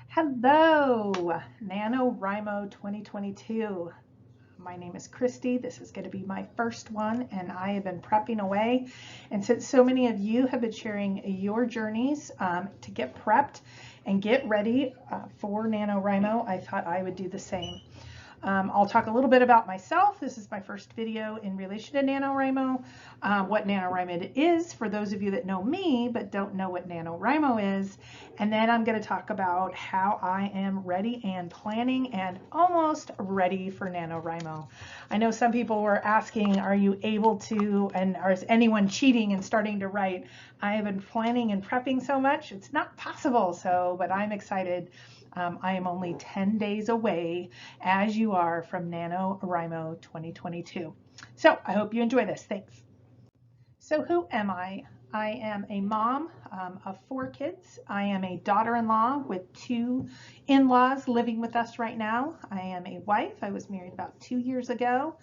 Hello, Nanowrimo 2022. My name is Christy. This is going to be my first one, and I have been prepping away. And since so many of you have been sharing your journeys to get prepped and get ready for Nanowrimo, I thought I would do the same. I'll talk a little bit about myself. This is my first video in relation to NaNoWriMo, what NaNoWriMo is for those of you that know me but don't know what NaNoWriMo is. And then I'm going to talk about how I am ready and planning and almost ready for NaNoWriMo. I know some people were asking, are you able to, and is anyone cheating and starting to write? I have been planning and prepping so much, it's not possible, but I'm excited. I am only 10 days away, as you are, from NaNoWriMo 2022. So I hope you enjoy this. Thanks. So who am I? I am a mom of 4 kids. I am a daughter-in-law with 2 in-laws living with us right now. I am a wife. I was married about 2 years ago.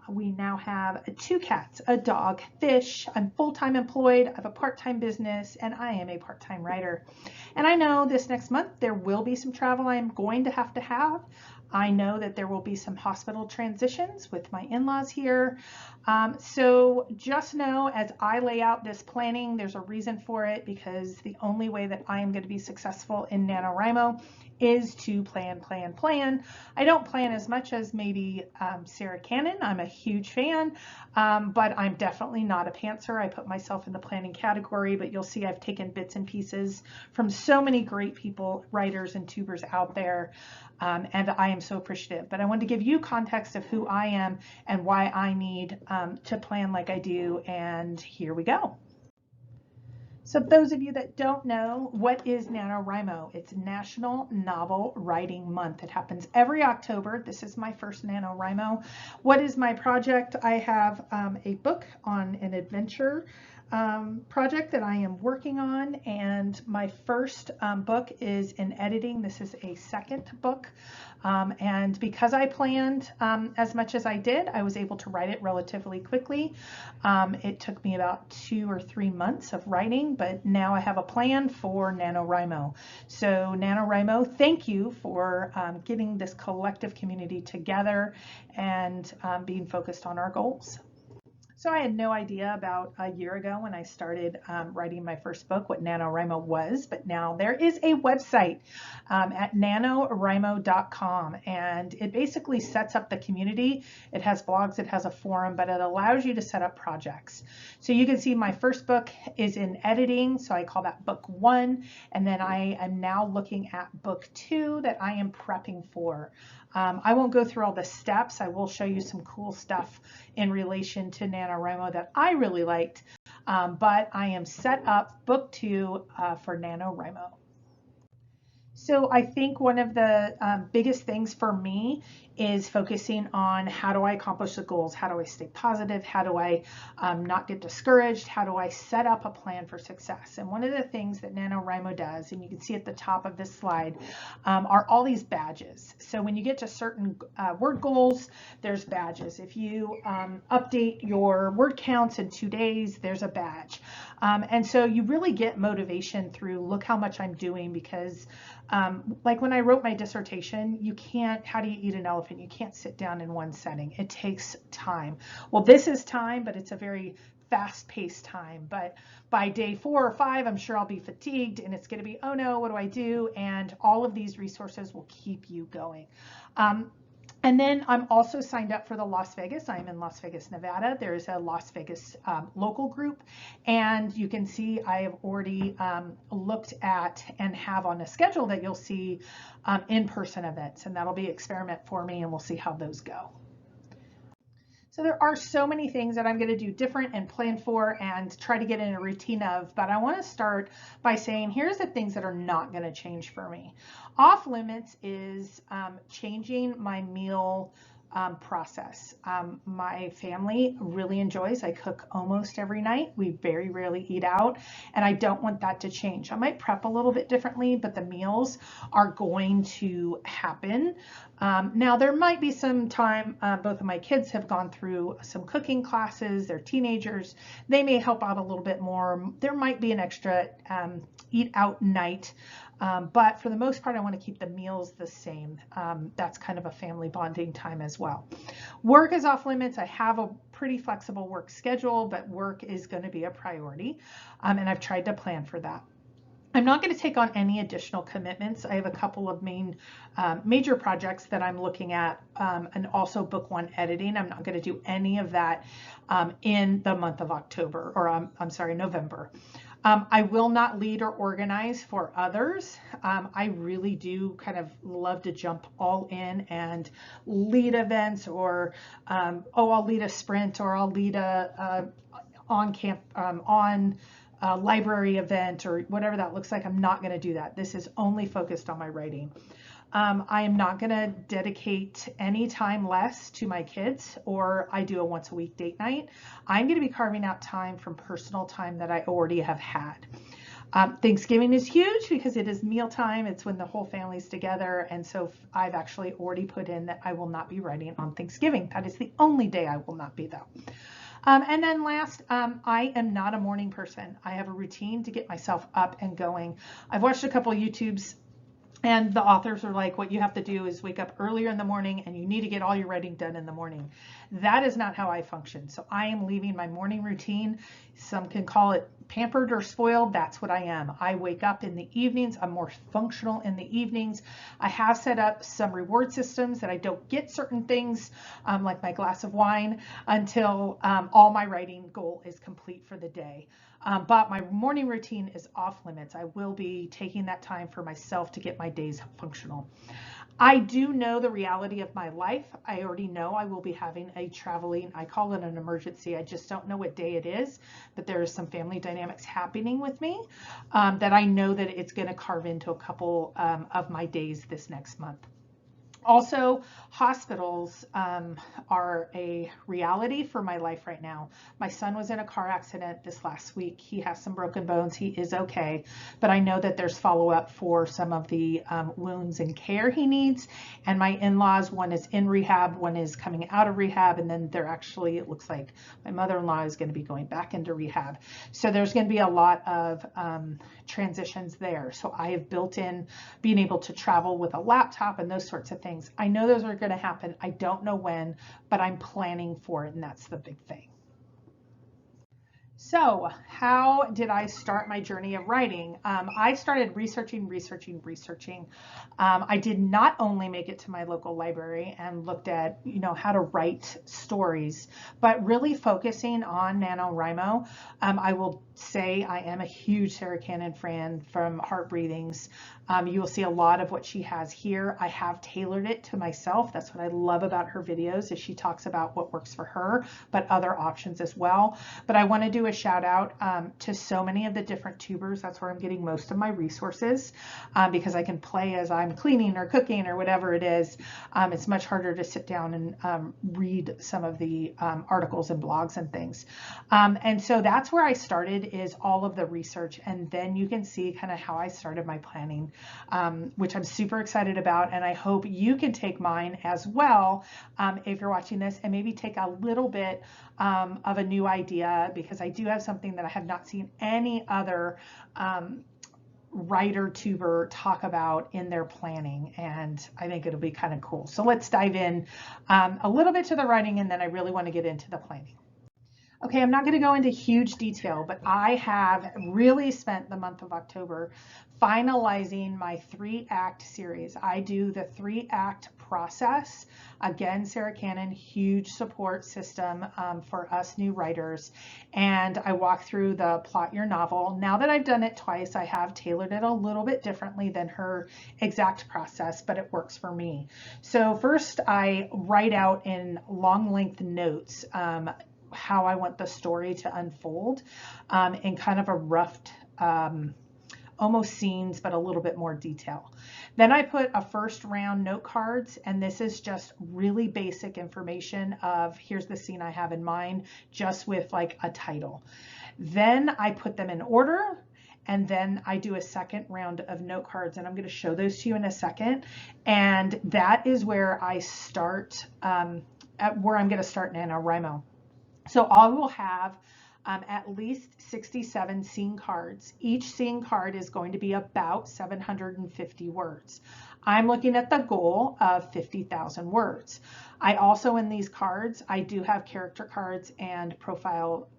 We now have 2 cats, a dog, fish. I'm full-time employed. I have a part-time business, and I am a part-time writer. And I know this next month there will be some travel I'm going to have. I know that there will be some hospital transitions with my in-laws here. So just know, as I lay out this planning, there's a reason for it, because the only way that I am going to be successful in NaNoWriMo is to plan. I don't plan as much as maybe Sarra Cannon. I'm a huge fan, but I'm definitely not a pantser. I put myself in the planning category, but you'll see I've taken bits and pieces from so many great people, writers and tubers out there, and I am so appreciative. But I wanted to give you context of who I am and why I need to plan like I do, and here we go. So those of you that don't know, what is NaNoWriMo? It's National Novel Writing Month. It happens every October. This is my first NaNoWriMo. What is my project? I have a book on an adventure project that I am working on, and my first book is in editing. This is a second book, and because I planned as much as I did, I was able to write it relatively quickly. It took me about 2 or 3 months of writing, but now I have a plan for NaNoWriMo. So NaNoWriMo, thank you for getting this collective community together and being focused on our goals. So I had no idea about a year ago when I started writing my first book what NaNoWriMo was, but now there is a website at nanowrimo.com, and it basically sets up the community. It has blogs, it has a forum, but it allows you to set up projects. So you can see my first book is in editing, so I call that book 1, and then I am now looking at book 2 that I am prepping for. I won't go through all the steps. I will show you some cool stuff in relation to NaNoWriMo that I really liked, but I am set up book 2 for NaNoWriMo. So I think one of the biggest things for me is focusing on how do I accomplish the goals? How do I stay positive? How do I not get discouraged? How do I set up a plan for success? And one of the things that NaNoWriMo does, and you can see at the top of this slide, are all these badges. So when you get to certain word goals, there's badges. If you update your word counts in 2 days, there's a badge. And so you really get motivation through, look how much I'm doing, because like when I wrote my dissertation, you can't, how do you eat an elephant? You can't sit down in one setting. It takes time. Well, this is time, but it's a very fast-paced time. But by day 4 or 5, I'm sure I'll be fatigued, and it's going to be, oh no, what do I do? And all of these resources will keep you going. And then I'm also signed up for the Las Vegas. I'm in Las Vegas, Nevada. There's a Las Vegas local group, and you can see I have already looked at and have on a schedule that you'll see in-person events, and that'll be an experiment for me, and we'll see how those go. So there are so many things that I'm going to do different and plan for and try to get in a routine of, but I want to start by saying here's the things that are not going to change for me. Off limits is changing my meal process. My family really enjoys, I cook almost every night. We very rarely eat out, and I don't want that to change. I might prep a little bit differently, but the meals are going to happen. Now there might be some time, both of my kids have gone through some cooking classes, they're teenagers, they may help out a little bit more. There might be an extra eat out night But for the most part, I want to keep the meals the same. That's kind of a family bonding time as well. Work is off limits. I have a pretty flexible work schedule, but work is going to be a priority. And I've tried to plan for that. I'm not going to take on any additional commitments. I have a couple of major projects that I'm looking at, and also book one editing. I'm not going to do any of that in the month of October, or I'm sorry, November. I will not lead or organize for others. I really do kind of love to jump all in and lead events, or I'll lead a sprint, or I'll lead a library event, or whatever that looks like. I'm not going to do that. This is only focused on my writing. I am not going to dedicate any time less to my kids, or I do a once a week date night. I'm going to be carving out time from personal time that I already have had. Thanksgiving is huge because it is mealtime. It's when the whole family's together. And so I've actually already put in that I will not be writing on Thanksgiving. That is the only day I will not be, though. And then last, I am not a morning person. I have a routine to get myself up and going. I've watched a couple of YouTubes, and the authors are like, what you have to do is wake up earlier in the morning, and you need to get all your writing done in the morning. That is not how I function. So I am leaving my morning routine. Some can call it pampered or spoiled. That's what I am. I wake up in the evenings. I'm more functional in the evenings. I have set up some reward systems that I don't get certain things, like my glass of wine, until all my writing goal is complete for the day. But my morning routine is off limits. I will be taking that time for myself to get my days functional. I do know the reality of my life. I already know I will be having a traveling, I call it an emergency. I just don't know what day it is, but there is some family dynamics happening with me that I know that it's going to carve into a couple of my days this next month. Also, hospitals are a reality for my life right now. My son was in a car accident this last week. He has some broken bones. He is okay, but I know that there's follow-up for some of the wounds and care he needs. And my in-laws, one is in rehab, one is coming out of rehab, and then they're actually, it looks like my mother-in-law is going to be going back into rehab. So there's going to be a lot of transitions there. So I have built in being able to travel with a laptop and those sorts of things. I know those are going to happen. I don't know when, but I'm planning for it, and that's the big thing. So how did I start my journey of writing? I started researching. I did not only make it to my local library and looked at, how to write stories, but really focusing on Nanowrimo. I will say I am a huge Sarra Cannon fan from Heartbreathings. You will see a lot of what she has here. I have tailored it to myself. That's what I love about her videos, is she talks about what works for her, but other options as well. But I want to do a shout out to so many of the different tubers. That's where I'm getting most of my resources, because I can play as I'm cleaning or cooking or whatever it is. It's much harder to sit down and read some of the articles and blogs and things. And so that's where I started, is all of the research. And then you can see kind of how I started my planning, which I'm super excited about. And I hope you can take mine as well, if you're watching this, and maybe take a little bit of a new idea, because I do have something that I have not seen any other writer tuber talk about in their planning, and I think it'll be kind of cool. So let's dive in a little bit to the writing, and then I really want to get into the planning. Okay, I'm not going to go into huge detail, but I have really spent the month of October finalizing my 3-act series. I do the 3-act process. Again, Sarra Cannon, huge support system for us new writers. And I walk through the plot your novel. Now that I've done it twice, I have tailored it a little bit differently than her exact process, but it works for me. So first, I write out in long length notes how I want the story to unfold in kind of a rough, almost scenes, but a little bit more detail. Then I put a first round note cards, and this is just really basic information of here's the scene I have in mind, just with like a title. Then I put them in order, and then I do a second round of note cards, and I'm going to show those to you in a second. And that is where I start, where I'm going to start NaNoWriMo. So I will have at least 67 scene cards. Each scene card is going to be about 750 words. I'm looking at the goal of 50,000 words. I also, in these cards, I do have character cards and profile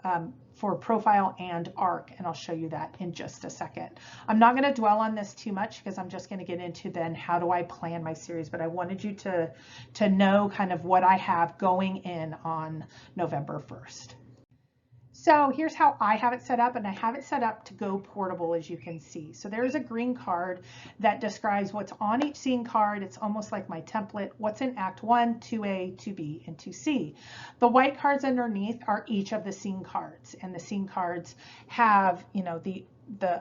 for profile and arc, and I'll show you that in just a second. I'm not going to dwell on this too much because I'm just going to get into then how do I plan my series, but I wanted you to know kind of what I have going in on November 1st. So here's how I have it set up, and I have it set up to go portable, as you can see. So there's a green card that describes what's on each scene card. It's almost like my template, what's in Act 1, 2A, 2B, and 2C. The white cards underneath are each of the scene cards, and the scene cards have, you know, the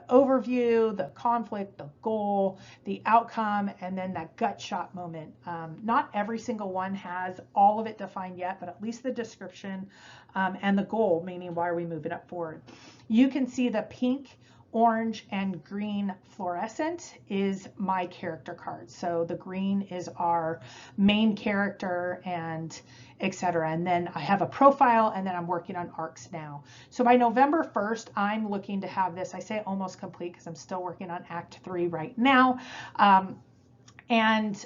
overview, the conflict, the goal, the outcome, and then that gut shot moment. Not every single one has all of it defined yet, but at least the description and the goal, meaning why are we moving up forward. You can see the pink, orange, and green fluorescent is my character card. So the green is our main character and etc. And then I have a profile, and then I'm working on arcs now. So by November 1st, I'm looking to have this, I say almost complete because I'm still working on Act 3 right now. And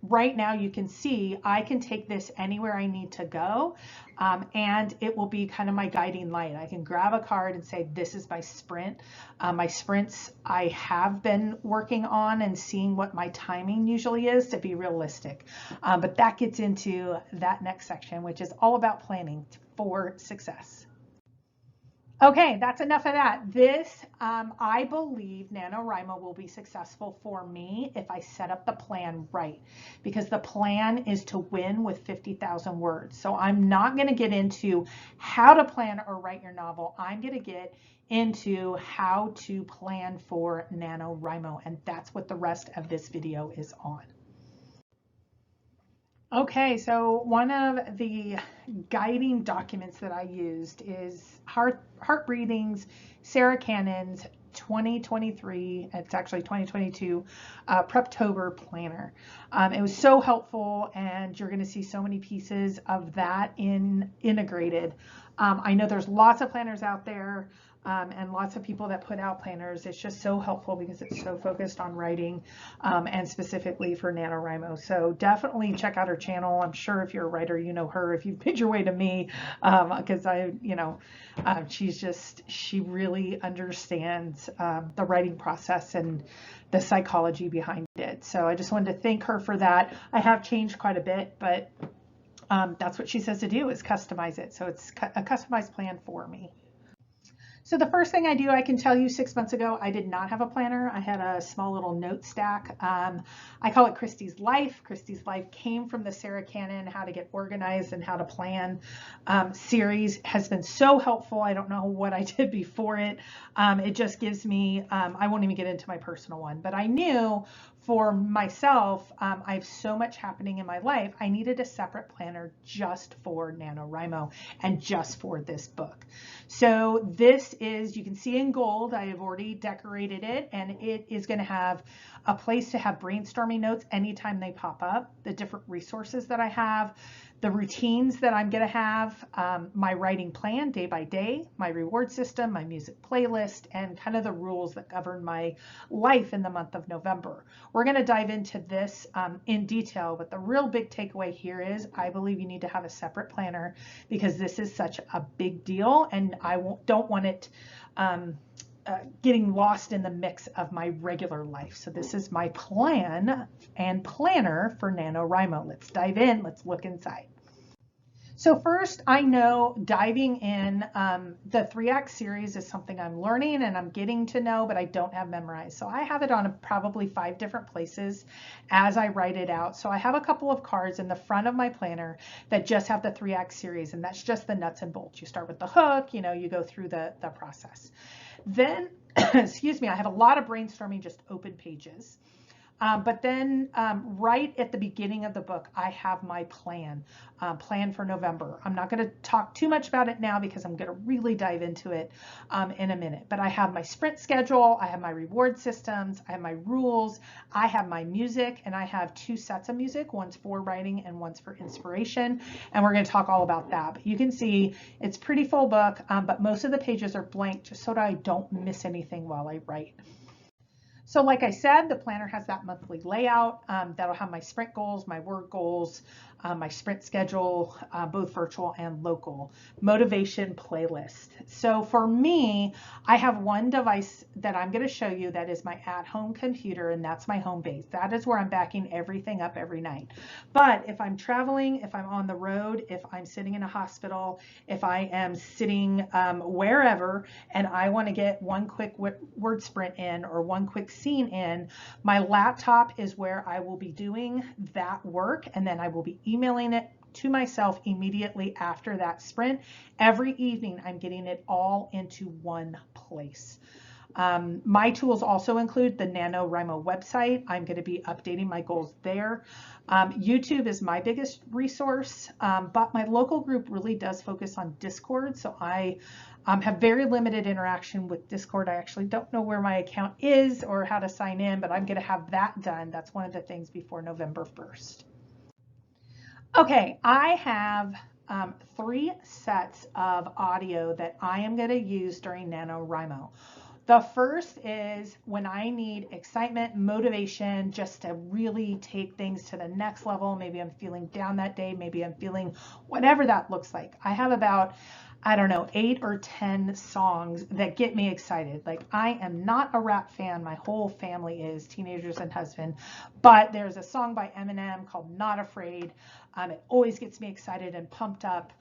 right now you can see I can take this anywhere I need to go, and it will be kind of my guiding light. I can grab a card and say, this is my sprint. My sprints I have been working on and seeing what my timing usually is to be realistic. But that gets into that next section, which is all about planning for success. Okay, that's enough of that. This, I believe NaNoWriMo will be successful for me if I set up the plan right, because the plan is to win with 50,000 words. So I'm not going to get into how to plan or write your novel. I'm going to get into how to plan for NaNoWriMo, and that's what the rest of this video is on. Okay, so one of the guiding documents that I used is Heartbreathings, Sarra Cannon's 2023, it's actually 2022, Preptober planner. It was so helpful, and you're going to see so many pieces of that integrated. I know there's lots of planners out there. And lots of people that put out planners. It's just so helpful because it's so focused on writing and specifically for NaNoWriMo. So definitely check out her channel. I'm sure if you're a writer, you know her. If you've made your way to me, because she really understands the writing process and the psychology behind it. So I just wanted to thank her for that. I have changed quite a bit, but that's what she says to do, is customize it. So it's a customized plan for me. So the first thing I do, I can tell you 6 months ago, I did not have a planner. I had a small little note stack. I call it Christy's Life. Christy's Life came from the Sarra Cannon How to Get Organized and How to Plan series. Has been so helpful. I don't know what I did before it. It just gives me, I won't even get into my personal one, but I knew for myself, I have so much happening in my life. I needed a separate planner just for NaNoWriMo and just for this book. So this is, you can see in gold, I have already decorated it, and it is going to have a place to have brainstorming notes anytime they pop up, the different resources that I have, the routines that I'm going to have, my writing plan day by day, my reward system, my music playlist, and kind of the rules that govern my life in the month of November. We're going to dive into this in detail, but the real big takeaway here is I believe you need to have a separate planner because this is such a big deal, and I don't want it getting lost in the mix of my regular life. So this is my plan and planner for NaNoWriMo. Let's dive in. Let's look inside. So first, I know diving in, the 3-act series is something I'm learning and I'm getting to know, but I don't have memorized. So I have it on probably 5 different places as I write it out. So I have a couple of cards in the front of my planner that just have the 3-act series, and that's just the nuts and bolts. You start with the hook, you know, you go through the process. Then, excuse me, I have a lot of brainstorming, just open pages. But then right at the beginning of the book, I have my plan for November. I'm not going to talk too much about it now because I'm going to really dive into it in a minute. But I have my sprint schedule, I have my reward systems, I have my rules, I have my music, and I have 2 sets of music. One's for writing and one's for inspiration. And we're going to talk all about that. But you can see it's a pretty full book, but most of the pages are blank just so that I don't miss anything while I write. So like I said, the planner has that monthly layout that'll have my sprint goals, my word goals, my sprint schedule, both virtual and local, motivation playlist. So for me, I have one device that I'm going to show you that is my at-home computer, and that's my home base. That is where I'm backing everything up every night. But if I'm traveling, if I'm on the road, if I'm sitting in a hospital, if I am sitting wherever, and I want to get one quick word sprint in or one quick scene in, my laptop is where I will be doing that work, and then I will be emailing it to myself immediately after that sprint. Every evening, I'm getting it all into one place. My tools also include the Nanowrimo website. I'm going to be updating my goals there. YouTube is my biggest resource, but my local group really does focus on Discord. So I have very limited interaction with Discord. I actually don't know where my account is or how to sign in, but I'm going to have that done. That's one of the things before November 1st. Okay, I have 3 sets of audio that I am going to use during Nanowrimo. The first is when I need excitement, motivation, just to really take things to the next level. Maybe I'm feeling down that day. Maybe I'm feeling whatever that looks like. I have about, I don't know, 8 or 10 songs that get me excited. Like, I am not a rap fan. My whole family is, teenagers and husband. But there's a song by Eminem called Not Afraid. It always gets me excited and pumped up.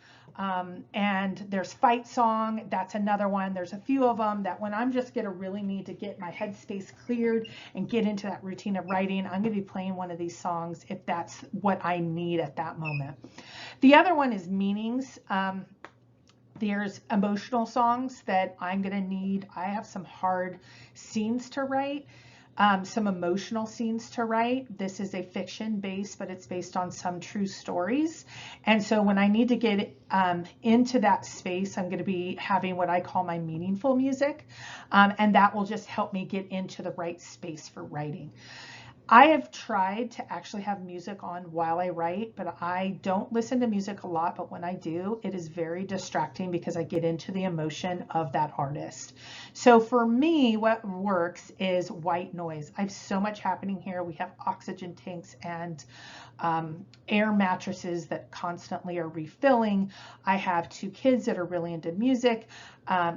And there's Fight Song. That's another one. There's a few of them that when I'm just going to really need to get my headspace cleared and get into that routine of writing, I'm going to be playing one of these songs if that's what I need at that moment. The other one is meanings. There's emotional songs that I'm going to need. I have some hard scenes to write, some emotional scenes to write. This is a fiction base, but it's based on some true stories. And so when I need to get into that space, I'm going to be having what I call my meaningful music. And that will just help me get into the right space for writing. I have tried to actually have music on while I write, but I don't listen to music a lot. But when I do, it is very distracting because I get into the emotion of that artist. So for me, what works is white noise. I have so much happening here. We have oxygen tanks and air mattresses that constantly are refilling. I have 2 kids that are really into music.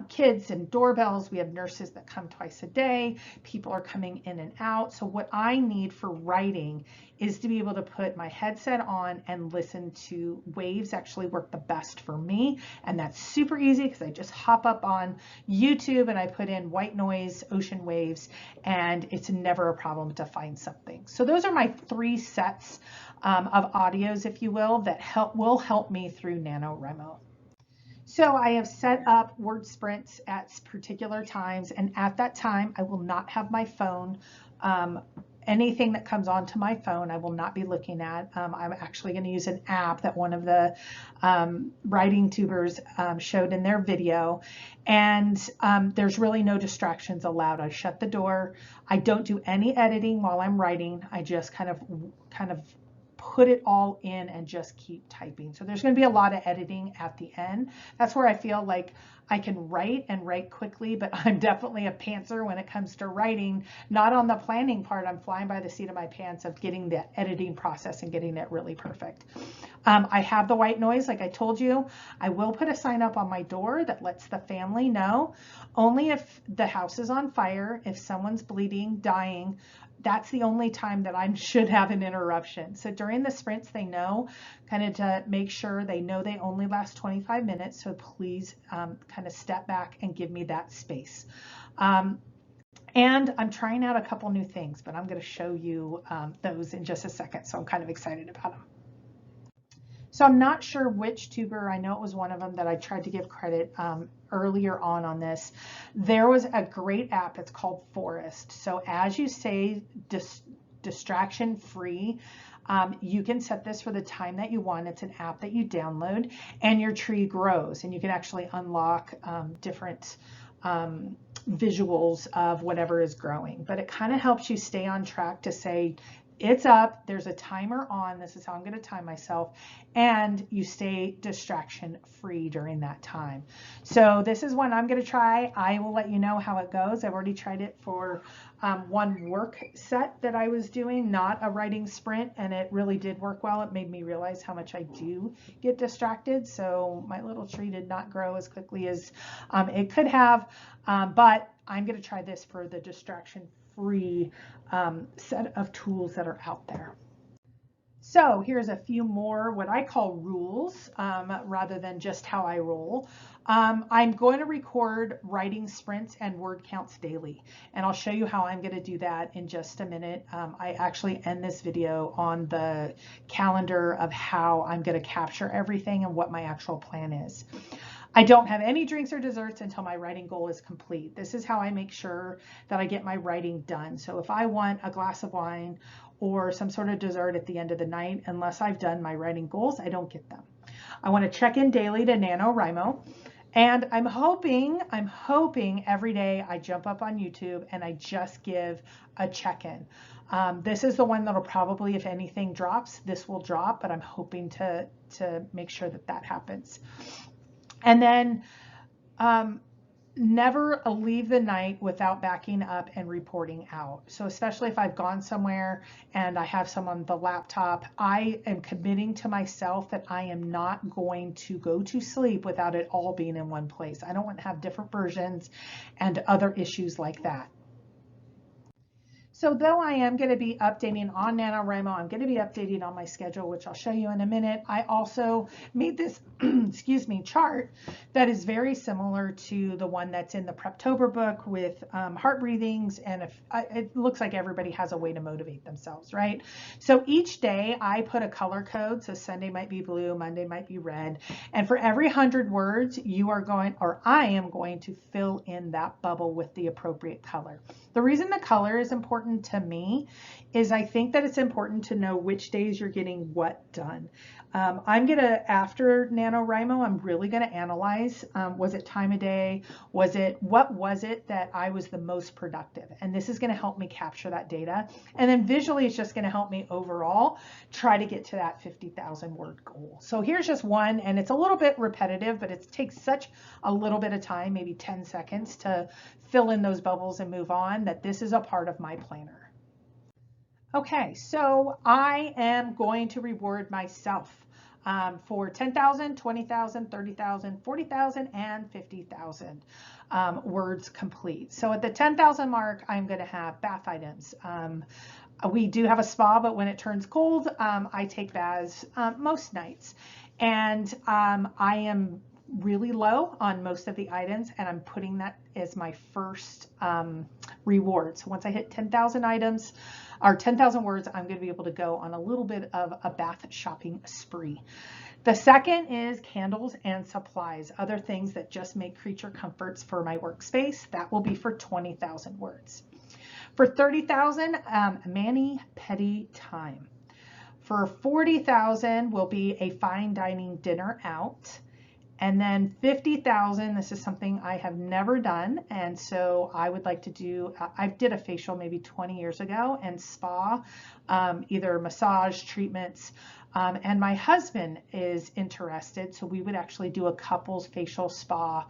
Kids and doorbells. We have nurses that come twice a day. People are coming in and out. So what I need for writing is to be able to put my headset on and listen to waves. Actually work the best for me. And that's super easy because I just hop up on YouTube and I put in white noise, ocean waves, and it's never a problem to find something. So those are my 3 sets of audios, if you will, that will help me through Nanowrimo. So I have set up word sprints at particular times, and at that time I will not have my phone. Anything that comes onto my phone I will not be looking at. I'm actually going to use an app that one of the writing tubers showed in their video, and there's really no distractions allowed. I shut the door. I don't do any editing while I'm writing. I just kind of put it all in and just keep typing. So there's going to be a lot of editing at the end. That's where I feel like I can write and write quickly, but I'm definitely a pantser when it comes to writing. Not on the planning part. I'm flying by the seat of my pants of getting the editing process and getting it really perfect. I have the white noise, like I told you. I will put a sign up on my door that lets the family know. Only if the house is on fire, if someone's bleeding, dying, that's the only time that I should have an interruption. So during the sprints, they know, kind of to make sure they know they only last 25 minutes. So please kind of step back and give me that space. And I'm trying out a couple new things, but I'm going to show you those in just a second. So I'm kind of excited about them. So I'm not sure which tuber, I know it was one of them that I tried to give credit earlier on this. There was a great app, it's called Forest. So as you say, distraction free. You can set this for the time that you want. It's an app that you download, and your tree grows, and you can actually unlock different visuals of whatever is growing. But it kind of helps you stay on track to say, it's up, there's a timer on, this is how I'm going to time myself, and you stay distraction free during that time. So this is one I'm going to try. I will let you know how it goes. I've already tried it for one work set that I was doing, not a writing sprint, and it really did work well. It made me realize how much I do get distracted. So my little tree did not grow as quickly as it could have, but I'm going to try this for the distraction free set of tools that are out there. So here's a few more what I call rules rather than just how I roll. I'm going to record writing sprints and word counts daily, and I'll show you how I'm going to do that in just a minute. I actually end this video on the calendar of how I'm going to capture everything and what my actual plan is. I don't have any drinks or desserts until my writing goal is complete. This is how I make sure that I get my writing done. So if I want a glass of wine or some sort of dessert at the end of the night, unless I've done my writing goals, I don't get them. I want to check in daily to Nanowrimo. And I'm hoping every day I jump up on YouTube and I just give a check-in. This is the one that'll probably, if anything drops, this will drop, but I'm hoping to make sure that that happens. And then never leave the night without backing up and reporting out. So especially if I've gone somewhere and I have some on the laptop, I am committing to myself that I am not going to go to sleep without it all being in one place. I don't want to have different versions and other issues like that. So though I am going to be updating on Nanowrimo, I'm going to be updating on my schedule, which I'll show you in a minute. I also made this, excuse me, chart that is very similar to the one that's in the Preptober book with Heartbreathings, and it looks like everybody has a way to motivate themselves, right? So each day I put a color code. So Sunday might be blue, Monday might be red, and for every 100 words, you are going, or I am going to fill in that bubble with the appropriate color. The reason the color is important to me is I think that it's important to know which days you're getting what done. I'm gonna, after Nanowrimo, I'm really gonna analyze, was it time of day? What was it that I was the most productive? And this is gonna help me capture that data. And then visually, it's just gonna help me overall try to get to that 50,000 word goal. So here's just one, and it's a little bit repetitive, but it takes such a little bit of time, maybe 10 seconds to fill in those bubbles and move on, that this is a part of my planner. Okay, so I am going to reward myself for 10,000, 20,000, 30,000, 40,000, and 50,000 words complete. So at the 10,000 mark, I'm going to have bath items. We do have a spa, but when it turns cold, I take baths most nights. And I am really low on most of the items, and I'm putting that as my first reward. So once I hit 10,000 items or 10,000 words, I'm going to be able to go on a little bit of a bath shopping spree. The second is candles and supplies, other things that just make creature comforts for my workspace. That will be for 20,000 words. For 30,000, mani-pedi time. For 40,000 will be a fine dining dinner out. And then 50,000, this is something I have never done, and so I would like to do, I did a facial maybe 20 years ago, and spa, either massage treatments, and my husband is interested, so we would actually do a couples facial spa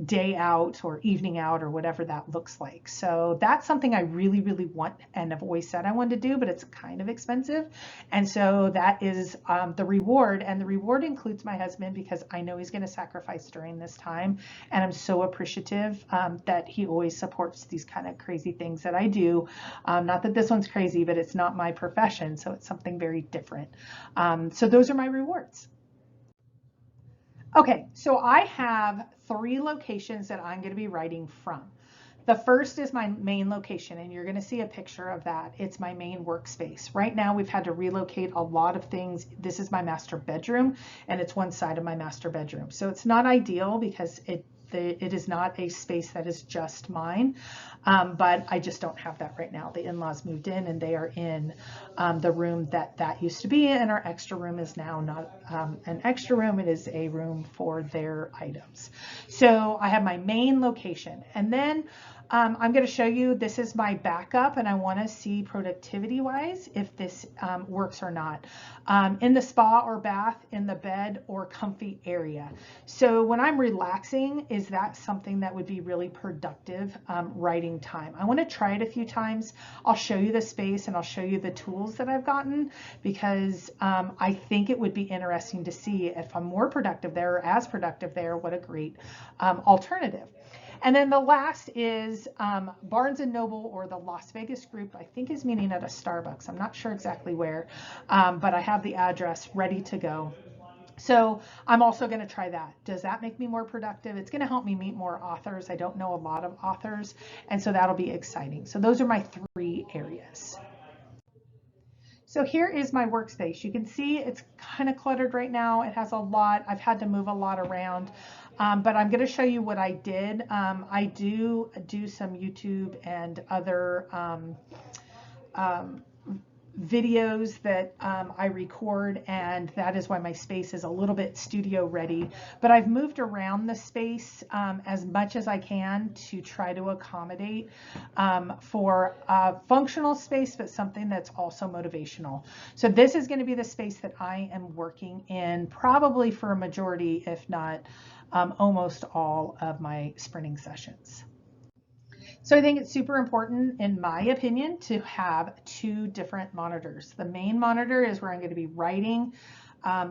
day out or evening out or whatever that looks like. So that's something I really, really want and have always said I wanted to do, but it's kind of expensive. And so that is the reward. And the reward includes my husband, because I know he's going to sacrifice during this time. And I'm so appreciative that he always supports these kind of crazy things that I do. Not that this one's crazy, but it's not my profession. So it's something very different. So those are my rewards. Okay, so I have 3 locations that I'm going to be writing from. The first is my main location, and you're going to see a picture of that. It's my main workspace. Right now, we've had to relocate a lot of things. This is my master bedroom, and it's one side of my master bedroom. So it's not ideal because It is not a space that is just mine, but I just don't have that right now. The in-laws moved in and they are in the room that used to be, and our extra room is now not an extra room. It is a room for their items. So I have my main location, and then I'm going to show you, this is my backup, and I want to see productivity wise if this works or not. In the spa or bath, in the bed or comfy area. So when I'm relaxing, is that something that would be really productive writing time? I want to try it a few times. I'll show you the space and I'll show you the tools that I've gotten, because I think it would be interesting to see if I'm more productive there or as productive there. What a great alternative. And then the last is Barnes & Noble, or the Las Vegas group, I think is meeting at a Starbucks. I'm not sure exactly where, but I have the address ready to go. So I'm also going to try that. Does that make me more productive? It's going to help me meet more authors. I don't know a lot of authors, and so that'll be exciting. So those are my 3 areas. So here is my workspace. You can see it's kind of cluttered right now. It has a lot. I've had to move a lot around, but I'm going to show you what I did. I do some YouTube and other videos that I record, and that is why my space is a little bit studio ready, but I've moved around the space as much as I can to try to accommodate for a functional space, but something that's also motivational. So this is going to be the space that I am working in probably for a majority, if not almost all of my sprinting sessions. So I think it's super important, in my opinion, to have 2 different monitors. The main monitor is where I'm going to be writing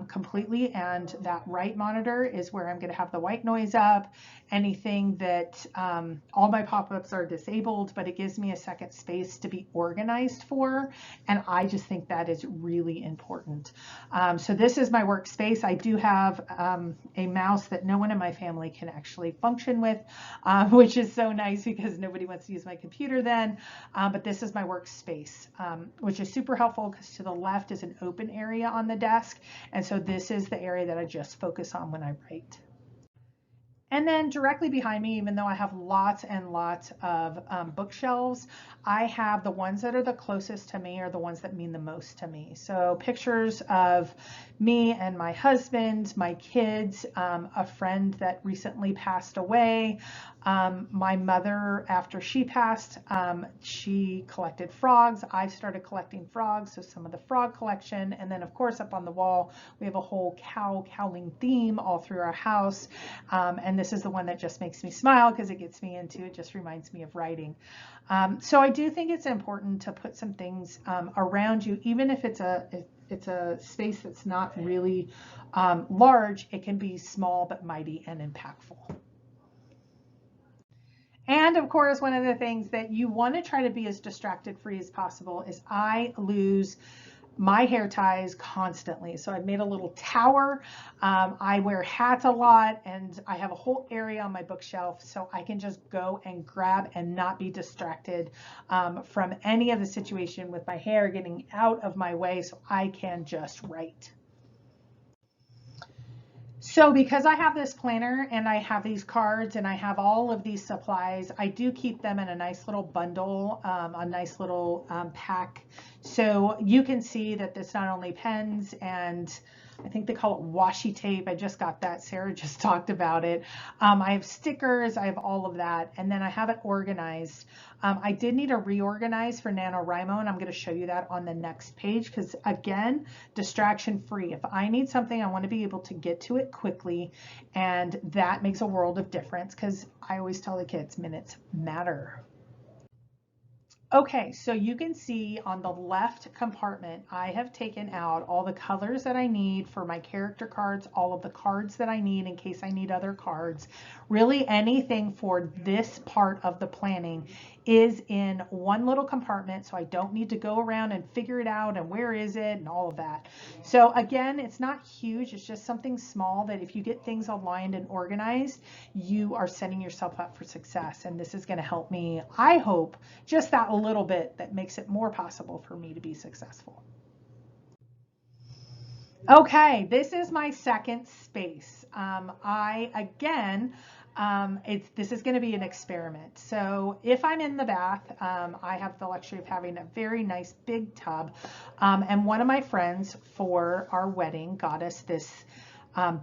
completely, and that right monitor is where I'm going to have the white noise up, anything that all my pop-ups are disabled, but it gives me a second space to be organized for, and I just think that is really important. So this is my workspace. I do have a mouse that no one in my family can actually function with, which is so nice because nobody wants to use my computer then, but this is my workspace, which is super helpful because to the left is an open area on the desk. And so this is the area that I just focus on when I write. And then directly behind me, even though I have lots and lots of bookshelves, I have the ones that are the closest to me, or the ones that mean the most to me. So pictures of me and my husband, my kids, a friend that recently passed away, my mother, after she passed, she collected frogs. I started collecting frogs, so some of the frog collection. And then of course up on the wall, we have a whole cowling theme all through our house. And this is the one that just makes me smile because it gets me into, it just reminds me of writing. So I do think it's important to put some things around you, even if it's a space that's not really large. It can be small but mighty and impactful. And of course, one of the things that you want to try to be as distracted free as possible is I lose my hair ties constantly. So I've made a little tower. I wear hats a lot, and I have a whole area on my bookshelf so I can just go and grab and not be distracted from any of the situation with my hair getting out of my way, so I can just write. So because I have this planner and I have these cards and I have all of these supplies, I do keep them in a nice little bundle, a nice little pack. So you can see that it's not only pens and I think they call it washi tape. I just got that. Sarah just talked about it. I have stickers. I have all of that. And then I have it organized. I did need to reorganize for Nanowrimo, and I'm going to show you that on the next page because, again, distraction free. If I need something, I want to be able to get to it quickly, and that makes a world of difference because I always tell the kids minutes matter. Okay, so you can see on the left compartment, I have taken out all the colors that I need for my character cards, all of the cards that I need in case I need other cards. Really anything for this part of the planning is in one little compartment, so I don't need to go around and figure it out and where is it and all of that. So again, it's not huge, it's just something small that if you get things aligned and organized, you are setting yourself up for success. And this is going to help me, I hope, just that little bit that makes it more possible for me to be successful. Okay, this is my second space. This is going to be an experiment. So if I'm in the bath, I have the luxury of having a very nice big tub. And one of my friends for our wedding got us this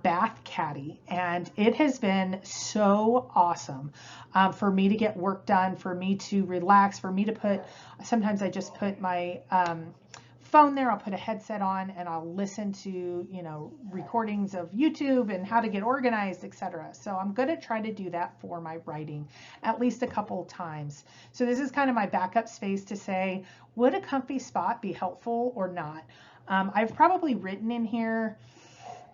bath caddy, and it has been so awesome for me to get work done, for me to relax, for me to put, sometimes I just put my phone there, I'll put a headset on and I'll listen to, you know, recordings of YouTube and how to get organized, etc. So I'm going to try to do that for my writing at least a couple times. So this is kind of my backup space to say, would a comfy spot be helpful or not? I've probably written in here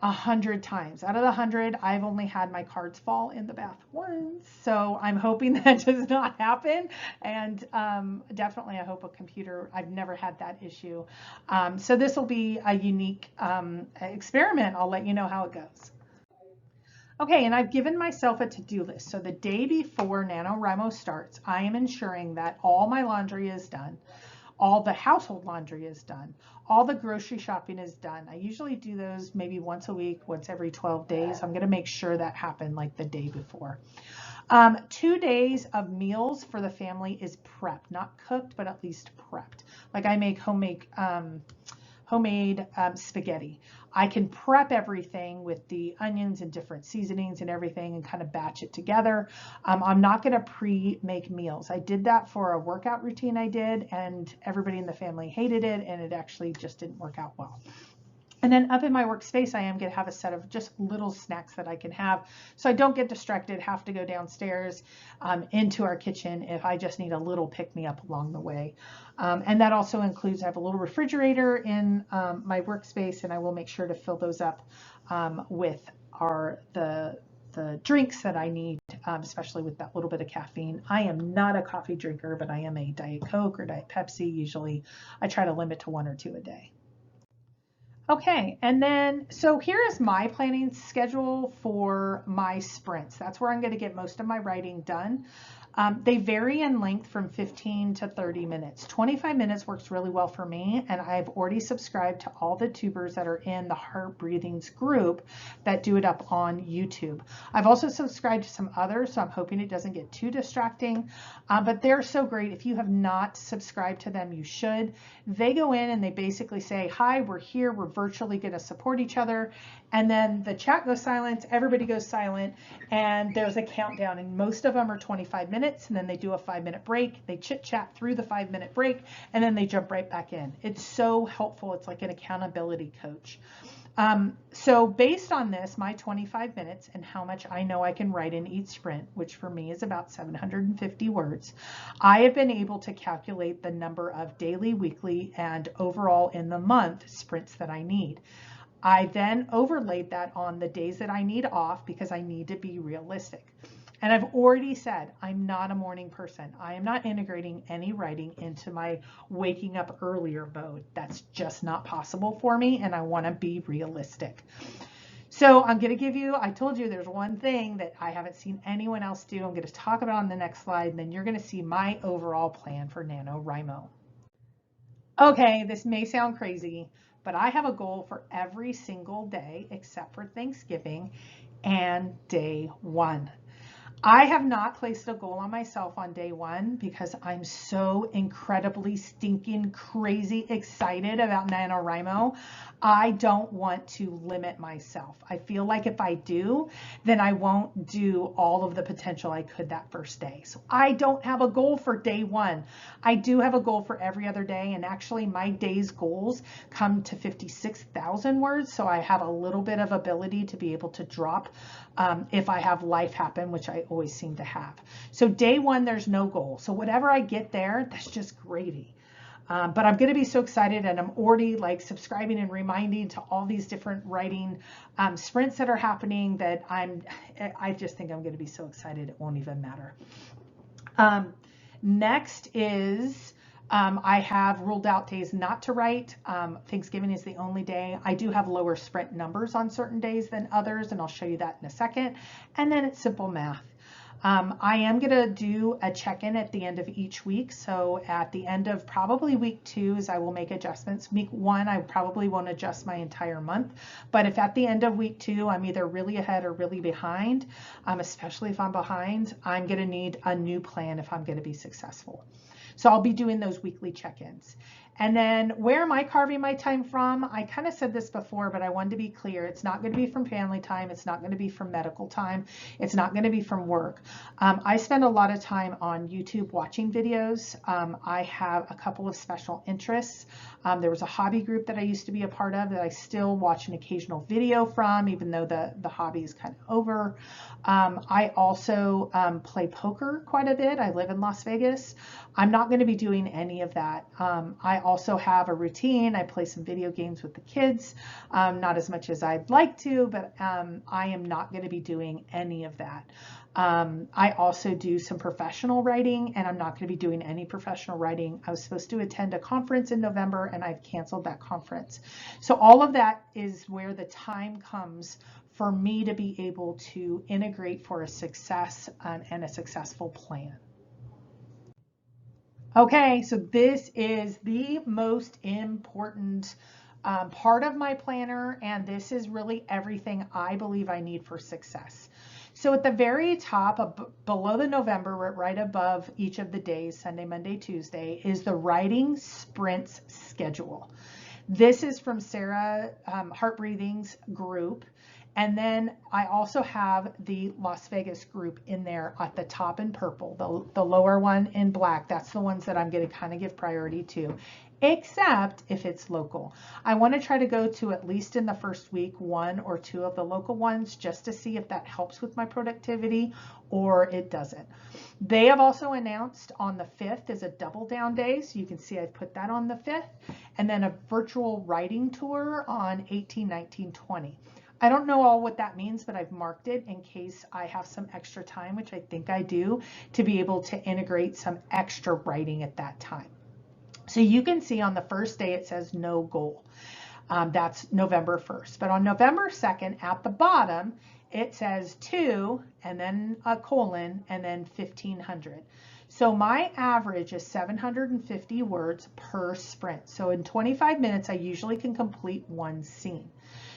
100 times. Out of the 100, I've only had my cards fall in the bath once. So I'm hoping that does not happen. And definitely I hope a computer, I've never had that issue. So this will be a unique experiment. I'll let you know how it goes. Okay, and I've given myself a to-do list. So the day before NaNoWriMo starts, I am ensuring that all my laundry is done. All the household laundry is done. All the grocery shopping is done. I usually do those maybe once a week, once every 12 days. I'm going to make sure that happened like the day before. 2 days of meals for the family is prepped, not cooked, but at least prepped. Like I make homemade spaghetti. I can prep everything with the onions and different seasonings and everything and kind of batch it together. I'm not going to pre-make meals. I did that for a workout routine I did, and everybody in the family hated it, and it actually just didn't work out well. And then up in my workspace, I am going to have a set of just little snacks that I can have so I don't get distracted, have to go downstairs into our kitchen if I just need a little pick-me-up along the way. And that also includes, I have a little refrigerator in my workspace, and I will make sure to fill those up with the drinks that I need, especially with that little bit of caffeine. I am not a coffee drinker, but I am a Diet Coke or Diet Pepsi. Usually I try to limit to 1 or 2 a day. Okay, and then, so here is my planning schedule for my sprints. That's where I'm going to get most of my writing done. They vary in length from 15 to 30 minutes. 25 minutes works really well for me, and I've already subscribed to all the tubers that are in the Heartbreathings group that do it up on YouTube. I've also subscribed to some others, so I'm hoping it doesn't get too distracting, but they're so great. If you have not subscribed to them, you should. They go in and they basically say, hi, we're here, we're virtually going to support each other, and then the chat goes silent, everybody goes silent, and there's a countdown, and most of them are 25 minutes. And then they do a 5-minute break. They chit chat through the 5-minute break, and then they jump right back in. It's so helpful. It's like an accountability coach. So based on this, my 25 minutes and how much I know I can write in each sprint, which for me is about 750 words, I have been able to calculate the number of daily, weekly, and overall in the month sprints that I need. I then overlaid that on the days that I need off because I need to be realistic. And I've already said I'm not a morning person. I am not integrating any writing into my waking up earlier mode. That's just not possible for me, and I want to be realistic. So I'm going to give you, I told you there's one thing that I haven't seen anyone else do. I'm going to talk about on the next slide, and then you're going to see my overall plan for NaNoWriMo. Okay, this may sound crazy, but I have a goal for every single day except for Thanksgiving and day 1. I have not placed a goal on myself on day 1 because I'm so incredibly stinking crazy excited about NaNoWriMo. I don't want to limit myself. I feel like if I do, then I won't do all of the potential I could that first day. So I don't have a goal for day 1. I do have a goal for every other day, and actually my day's goals come to 56,000 words. So I have a little bit of ability to be able to drop if I have life happen, which I always seem to have. So day 1, there's no goal. So whatever I get there, that's just gravy. But I'm going to be so excited, and I'm already like subscribing and reminding to all these different writing sprints that are happening that I just think I'm going to be so excited it won't even matter. Next is I have ruled out days not to write. Thanksgiving is the only day. I do have lower sprint numbers on certain days than others, and I'll show you that in a second. And then it's simple math. I am going to do a check-in at the end of each week. So at the end of probably week 2 is I will make adjustments. Week 1, I probably won't adjust my entire month. But if at the end of week 2, I'm either really ahead or really behind, especially if I'm behind, I'm going to need a new plan if I'm going to be successful. So I'll be doing those weekly check-ins. And then where am I carving my time from? I kind of said this before, but I wanted to be clear. It's not going to be from family time. It's not going to be from medical time. It's not going to be from work. I spend a lot of time on YouTube watching videos. I have a couple of special interests. There was a hobby group that I used to be a part of that I still watch an occasional video from, even though the hobby is kind of over. I also play poker quite a bit. I live in Las Vegas. I'm not going to be doing any of that. I also have a routine. I play some video games with the kids, not as much as I'd like to, but I am not going to be doing any of that. I also do some professional writing, and I'm not going to be doing any professional writing. I was supposed to attend a conference in November, and I've canceled that conference. So all of that is where the time comes for me to be able to integrate for a success and a successful plan. Okay, so this is the most important part of my planner, and this is really everything I believe I need for success. So at the very top, below the November, right above each of the days, Sunday, Monday, Tuesday, is the writing sprints schedule. This is from Sarra Heartbreathings group. And then I also have the Las Vegas group in there at the top in purple, the lower one in black. That's the ones that I'm going to kind of give priority to, except if it's local. I want to try to go to, at least in the first week, 1 or 2 of the local ones just to see if that helps with my productivity or it doesn't. They have also announced on the 5th is a double down day. So you can see I've put that on the 5th, and then a virtual writing tour on 18, 19, 20. I don't know all what that means, but I've marked it in case I have some extra time, which I think I do, to be able to integrate some extra writing at that time. So you can see on the first day it says no goal. That's November 1st. But on November 2nd, at the bottom, it says 2 and then a colon and then 1,500. So my average is 750 words per sprint. So in 25 minutes, I usually can complete one scene.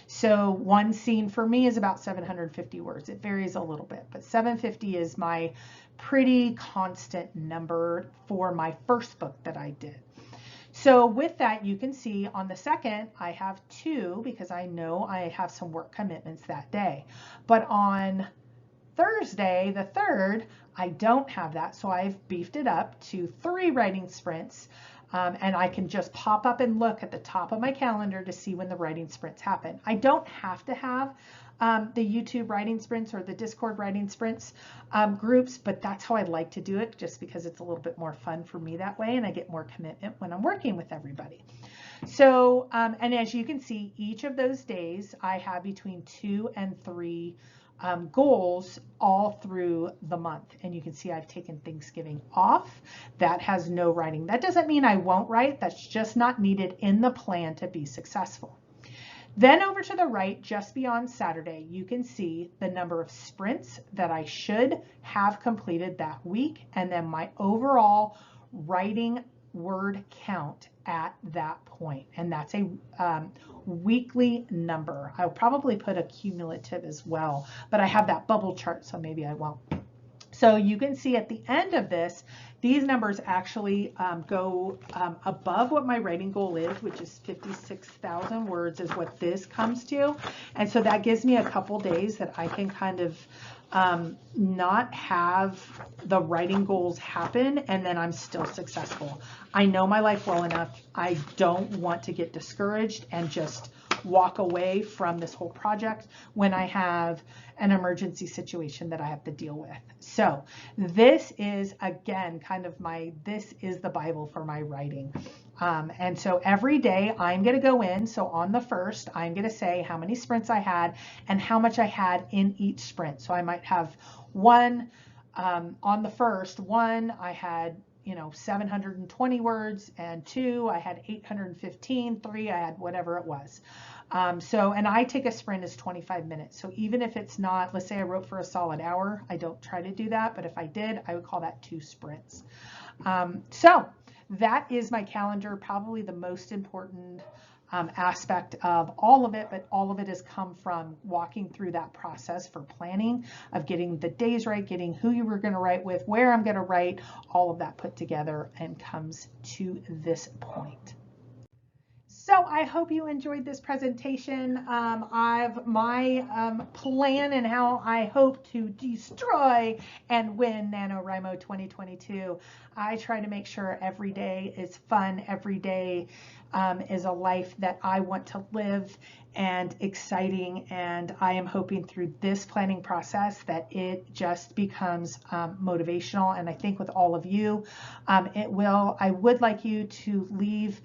So one scene for me is about 750 words. It varies a little bit, but 750 is my pretty constant number for my first book that I did. So with that, you can see on the 2nd, I have 2 because I know I have some work commitments that day. But on Thursday, the 3rd, I don't have that. So I've beefed it up to 3 writing sprints. And I can just pop up and look at the top of my calendar to see when the writing sprints happen. I don't have to have the YouTube writing sprints or the Discord writing sprints groups, but that's how I like to do it, just because it's a little bit more fun for me that way, and I get more commitment when I'm working with everybody. So, and as you can see, each of those days I have between 2 and 3 goals all through the month. And you can see I've taken Thanksgiving off. That has no writing. That doesn't mean I won't write. That's just not needed in the plan to be successful. Then over to the right, just beyond Saturday, you can see the number of sprints that I should have completed that week, and then my overall writing word count at that point. And that's a weekly number. I'll probably put a cumulative as well, but I have that bubble chart, so maybe I won't. So you can see at the end of this, these numbers actually go above what my writing goal is, which is 56,000 words is what this comes to. And so that gives me a couple days that I can kind of not have the writing goals happen, and then I'm still successful. I know my life well enough. I don't want to get discouraged and just walk away from this whole project when I have an emergency situation that I have to deal with. So this is, again, kind of this is the Bible for my writing. And so every day I'm going to go in. So on the 1st, I'm going to say how many sprints I had and how much I had in each sprint. So I might have one on the 1st, I had 720 words, and 2, I had 815, 3, I had whatever it was. And I take a sprint as 25 minutes. So even if it's not, let's say I wrote for a solid hour, I don't try to do that. But if I did, I would call that 2 sprints. So that is my calendar, probably the most important aspect of all of it, but all of it has come from walking through that process for planning, of getting the days right, getting who you were going to write with, where I'm going to write, all of that put together and comes to this point. So I hope you enjoyed this presentation. My plan and how I hope to destroy and win NaNoWriMo 2022. I try to make sure every day is fun. Every day is a life that I want to live and exciting. And I am hoping through this planning process that it just becomes motivational. And I think with all of you, it will. I would like you to leave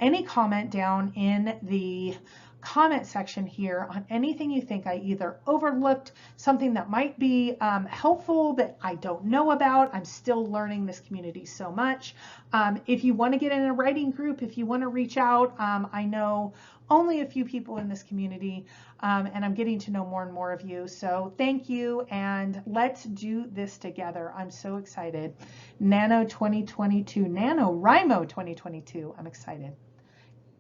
any comment down in the comment section here on anything you think I either overlooked, something that might be helpful that I don't know about. I'm still learning this community so much. If you want to get in a writing group, if you want to reach out, I know only a few people in this community, and I'm getting to know more and more of you. So thank you, and let's do this together. I'm so excited. NaNoWriMo 2022. I'm excited.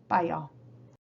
Bye, y'all.